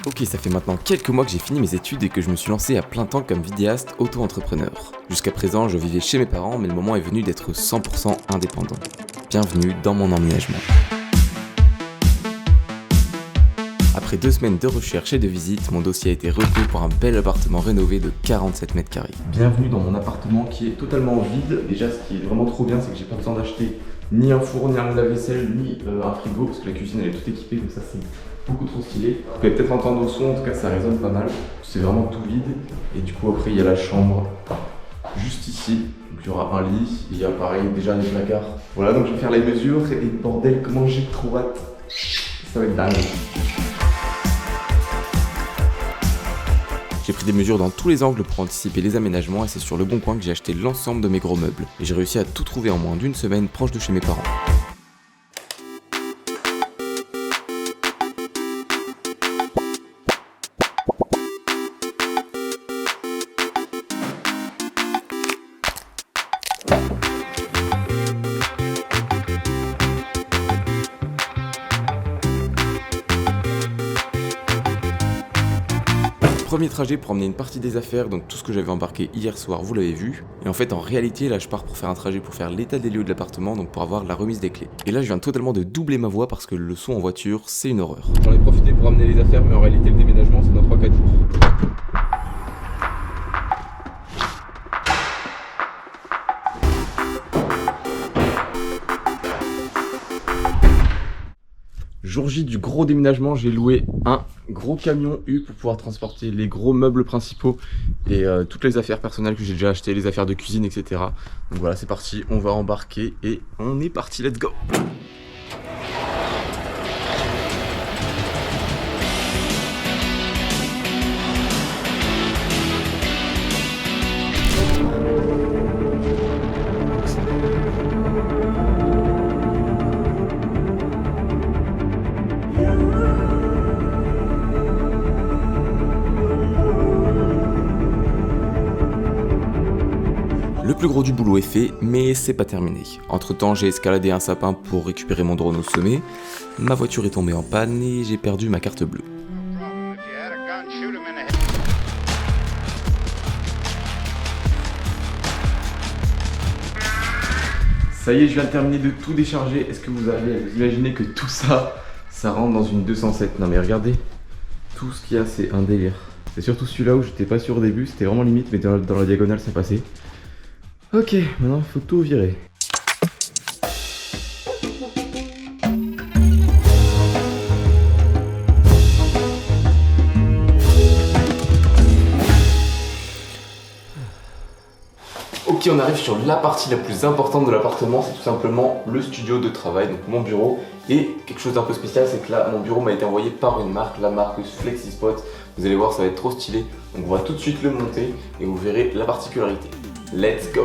Ok, ça fait maintenant quelques mois que j'ai fini mes études et que je me suis lancé à plein temps comme vidéaste auto-entrepreneur. Jusqu'à présent, je vivais chez mes parents, mais le moment est venu d'être 100% indépendant. Bienvenue dans mon emménagement. Après 2 semaines de recherche et de visite, mon dossier a été retenu pour un bel appartement rénové de 47 mètres carrés. Bienvenue dans mon appartement qui est totalement vide. Déjà, ce qui est vraiment trop bien, c'est que j'ai pas besoin d'acheter ni un four, ni un lave-vaisselle, ni un frigo, parce que la cuisine elle est toute équipée, donc ça c'est beaucoup trop stylé. Vous pouvez peut-être entendre au son, en tout cas ça résonne pas mal. C'est vraiment tout vide. Et du coup après il y a la chambre juste ici. Donc il y aura un lit, il y a pareil déjà des placards. Voilà, donc je vais faire les mesures et bordel comment j'ai trop hâte. Ça va être dingue. J'ai pris des mesures dans tous les angles pour anticiper les aménagements et c'est sur Le Bon Coin que j'ai acheté l'ensemble de mes gros meubles. Et j'ai réussi à tout trouver en moins d'1 semaine proche de chez mes parents. Premier trajet pour emmener une partie des affaires, donc tout ce que j'avais embarqué hier soir, vous l'avez vu. Et en fait, en réalité, là, je pars pour faire un trajet pour faire l'état des lieux de l'appartement, donc pour avoir la remise des clés. Et là, je viens totalement de doubler ma voix parce que le son en voiture, c'est une horreur. J'en ai profité pour amener les affaires, mais en réalité, le déménagement, c'est dans 3-4 jours. Jour J du gros déménagement, j'ai loué un gros camion U pour pouvoir transporter les gros meubles principaux et toutes les affaires personnelles que j'ai déjà achetées, les affaires de cuisine, etc. Donc voilà, c'est parti, on va embarquer et on est parti, let's go! Le plus gros du boulot est fait, mais c'est pas terminé. Entre temps, j'ai escaladé un sapin pour récupérer mon drone au sommet, ma voiture est tombée en panne et j'ai perdu ma carte bleue. Ça y est, je viens de terminer de tout décharger. Est-ce que vous allez vous imaginer que tout ça, ça rentre dans une 207? Non mais regardez, tout ce qu'il y a, c'est un délire. C'est surtout celui-là où j'étais pas sûr au début, c'était vraiment limite, mais dans la diagonale, ça passait. Ok, maintenant il faut tout virer. Ok, on arrive sur la partie la plus importante de l'appartement, c'est tout simplement le studio de travail, donc mon bureau. Et quelque chose d'un peu spécial, c'est que là, mon bureau m'a été envoyé par une marque, la marque FlexiSpot. Vous allez voir, ça va être trop stylé. Donc on va tout de suite le monter et vous verrez la particularité. Let's go!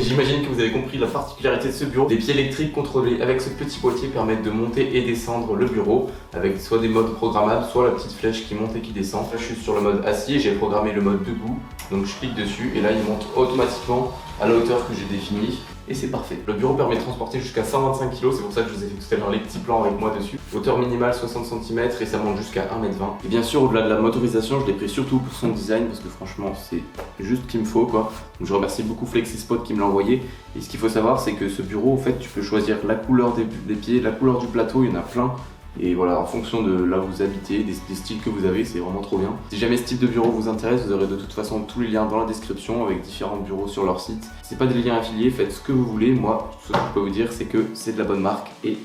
J'imagine que vous avez compris la particularité de ce bureau. Les pieds électriques contrôlés avec ce petit boîtier permettent de monter et descendre le bureau avec soit des modes programmables, soit la petite flèche qui monte et qui descend. Là je suis sur le mode assis et j'ai programmé le mode debout. Donc je clique dessus et là il monte automatiquement à la hauteur que j'ai définie. Et c'est parfait. Le bureau permet de transporter jusqu'à 125 kg, c'est pour ça que je vous ai fait tout à l'heure les petits plans avec moi dessus. Hauteur minimale 60 cm et ça monte jusqu'à 1,20 m. Et bien sûr, au-delà de la motorisation, je l'ai pris surtout pour son design parce que franchement, c'est juste ce qu'il me faut quoi. Donc je remercie beaucoup FlexiSpot qui me l'a envoyé. Et ce qu'il faut savoir, c'est que ce bureau, en fait, tu peux choisir la couleur des pieds, la couleur du plateau, il y en a plein. Et voilà, en fonction de là où vous habitez, des styles que vous avez, c'est vraiment trop bien. Si jamais ce type de bureau vous intéresse, vous aurez de toute façon tous les liens dans la description avec différents bureaux sur leur site. C'est pas des liens affiliés, faites ce que vous voulez. Moi, ce que je peux vous dire, c'est que c'est de la bonne marque et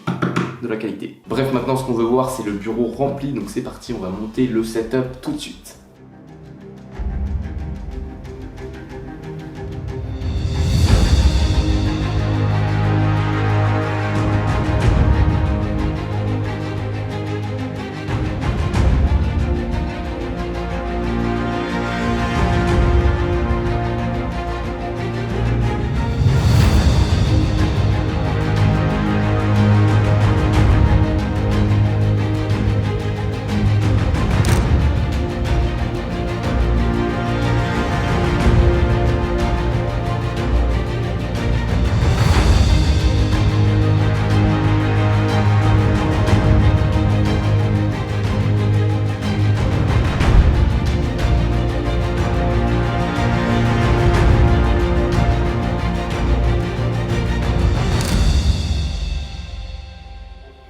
de la qualité. Bref, maintenant ce qu'on veut voir, c'est le bureau rempli. Donc c'est parti, on va monter le setup tout de suite.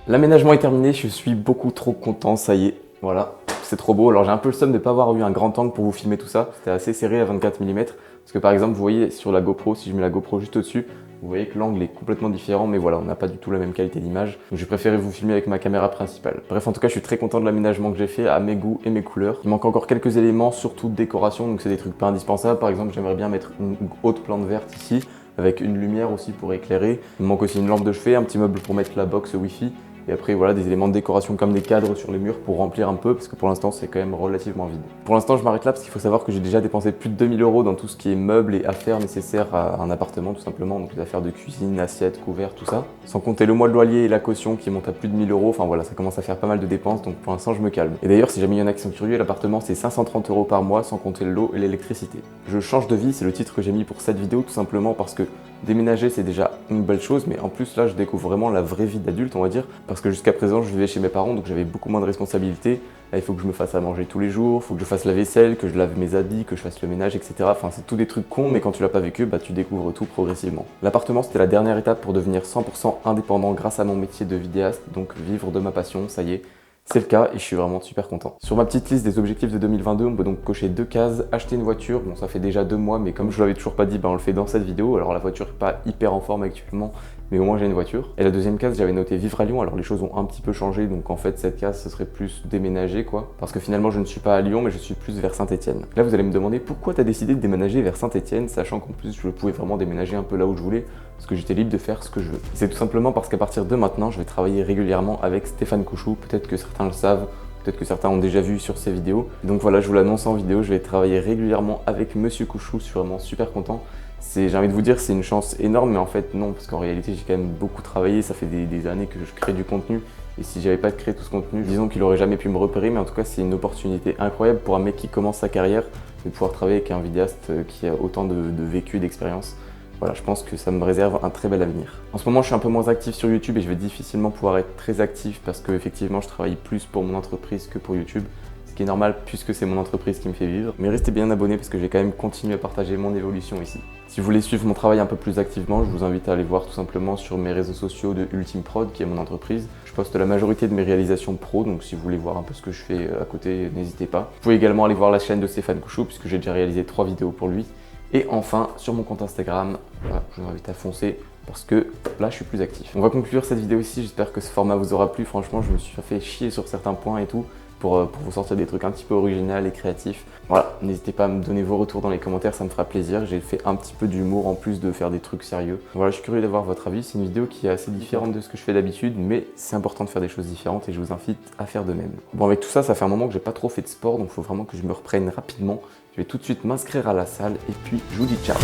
L'aménagement est terminé, je suis beaucoup trop content, ça y est, voilà, c'est trop beau. Alors j'ai un peu le seum de ne pas avoir eu un grand angle pour vous filmer tout ça, c'était assez serré à 24 mm, parce que par exemple vous voyez sur la GoPro, si je mets la GoPro juste au-dessus, vous voyez que l'angle est complètement différent, mais voilà, on n'a pas du tout la même qualité d'image, donc j'ai préféré vous filmer avec ma caméra principale. Bref, en tout cas, je suis très content de l'aménagement que j'ai fait à mes goûts et mes couleurs. Il manque encore quelques éléments, surtout de décoration, donc c'est des trucs pas indispensables. Par exemple, j'aimerais bien mettre une haute plante verte ici, avec une lumière aussi pour éclairer. Il me manque aussi une lampe de chevet, un petit meuble pour mettre la box Wi-Fi. Et après voilà, des éléments de décoration comme des cadres sur les murs pour remplir un peu, parce que pour l'instant c'est quand même relativement vide. Pour l'instant je m'arrête là parce qu'il faut savoir que j'ai déjà dépensé plus de 2000 € dans tout ce qui est meubles et affaires nécessaires à un appartement tout simplement, donc les affaires de cuisine, assiettes, couverts, tout ça. Sans compter le mois de loyer et la caution qui monte à plus de 1000 €, enfin voilà, ça commence à faire pas mal de dépenses, donc pour l'instant je me calme. Et d'ailleurs si jamais il y en a qui sont curieux, l'appartement c'est 530 € par mois sans compter l'eau et l'électricité. Je change de vie, c'est le titre que j'ai mis pour cette vidéo tout simplement parce que déménager c'est déjà une belle chose, mais en plus là je découvre vraiment la vraie vie d'adulte on va dire, parce que jusqu'à présent je vivais chez mes parents donc j'avais beaucoup moins de responsabilités. Là il faut que je me fasse à manger tous les jours, il faut que je fasse la vaisselle, que je lave mes habits, que je fasse le ménage, etc. Enfin c'est tout des trucs cons, mais quand tu l'as pas vécu, bah tu découvres tout progressivement. L'appartement c'était la dernière étape pour devenir 100% indépendant grâce à mon métier de vidéaste, donc vivre de ma passion, ça y est. C'est le cas et je suis vraiment super content. Sur ma petite liste des objectifs de 2022, on peut donc cocher 2 cases, acheter une voiture. Bon, ça fait déjà 2 mois, mais comme je vous l'avais toujours pas dit, on le fait dans cette vidéo. Alors la voiture n'est pas hyper en forme actuellement, mais au moins j'ai une voiture. Et la deuxième case, j'avais noté vivre à Lyon. Alors les choses ont un petit peu changé, donc en fait cette case, ce serait plus déménager quoi. Parce que finalement je ne suis pas à Lyon, mais je suis plus vers Saint-Étienne. Là vous allez me demander pourquoi tu as décidé de déménager vers Saint-Étienne, sachant qu'en plus je pouvais vraiment déménager un peu là où je voulais, parce que j'étais libre de faire ce que je veux. C'est tout simplement parce qu'à partir de maintenant, je vais travailler régulièrement avec Stéphane Couchou. Peut-être que certains le savent. Peut-être que certains ont déjà vu sur ces vidéos. Donc voilà, je vous l'annonce en vidéo, je vais travailler régulièrement avec Monsieur Couchou, je suis vraiment super content. J'ai envie de vous dire c'est une chance énorme, mais en fait non, parce qu'en réalité j'ai quand même beaucoup travaillé, ça fait des années que je crée du contenu. Et si j'avais pas créé tout ce contenu, disons qu'il aurait jamais pu me repérer, mais en tout cas c'est une opportunité incroyable pour un mec qui commence sa carrière de pouvoir travailler avec un vidéaste qui a autant de vécu et d'expérience. Voilà, je pense que ça me réserve un très bel avenir. En ce moment, je suis un peu moins actif sur YouTube et je vais difficilement pouvoir être très actif parce que effectivement, je travaille plus pour mon entreprise que pour YouTube. Ce qui est normal puisque c'est mon entreprise qui me fait vivre. Mais restez bien abonnés parce que je vais quand même continuer à partager mon évolution ici. Si vous voulez suivre mon travail un peu plus activement, je vous invite à aller voir tout simplement sur mes réseaux sociaux de Ultime Prod, qui est mon entreprise. Je poste la majorité de mes réalisations pro, donc si vous voulez voir un peu ce que je fais à côté, n'hésitez pas. Vous pouvez également aller voir la chaîne de Stéphane Couchou puisque j'ai déjà réalisé 3 vidéos pour lui. Et enfin, sur mon compte Instagram, voilà, je vous invite à foncer parce que là, je suis plus actif. On va conclure cette vidéo ici, j'espère que ce format vous aura plu. Franchement, je me suis fait chier sur certains points et tout pour vous sortir des trucs un petit peu originaux et créatifs. Voilà, n'hésitez pas à me donner vos retours dans les commentaires, ça me fera plaisir. J'ai fait un petit peu d'humour en plus de faire des trucs sérieux. Voilà, je suis curieux d'avoir votre avis. C'est une vidéo qui est assez différente de ce que je fais d'habitude, mais c'est important de faire des choses différentes et je vous invite à faire de même. Bon, avec tout ça, ça fait un moment que j'ai pas trop fait de sport, donc il faut vraiment que je me reprenne rapidement. Je vais tout de suite m'inscrire à la salle et puis je vous dis ciao.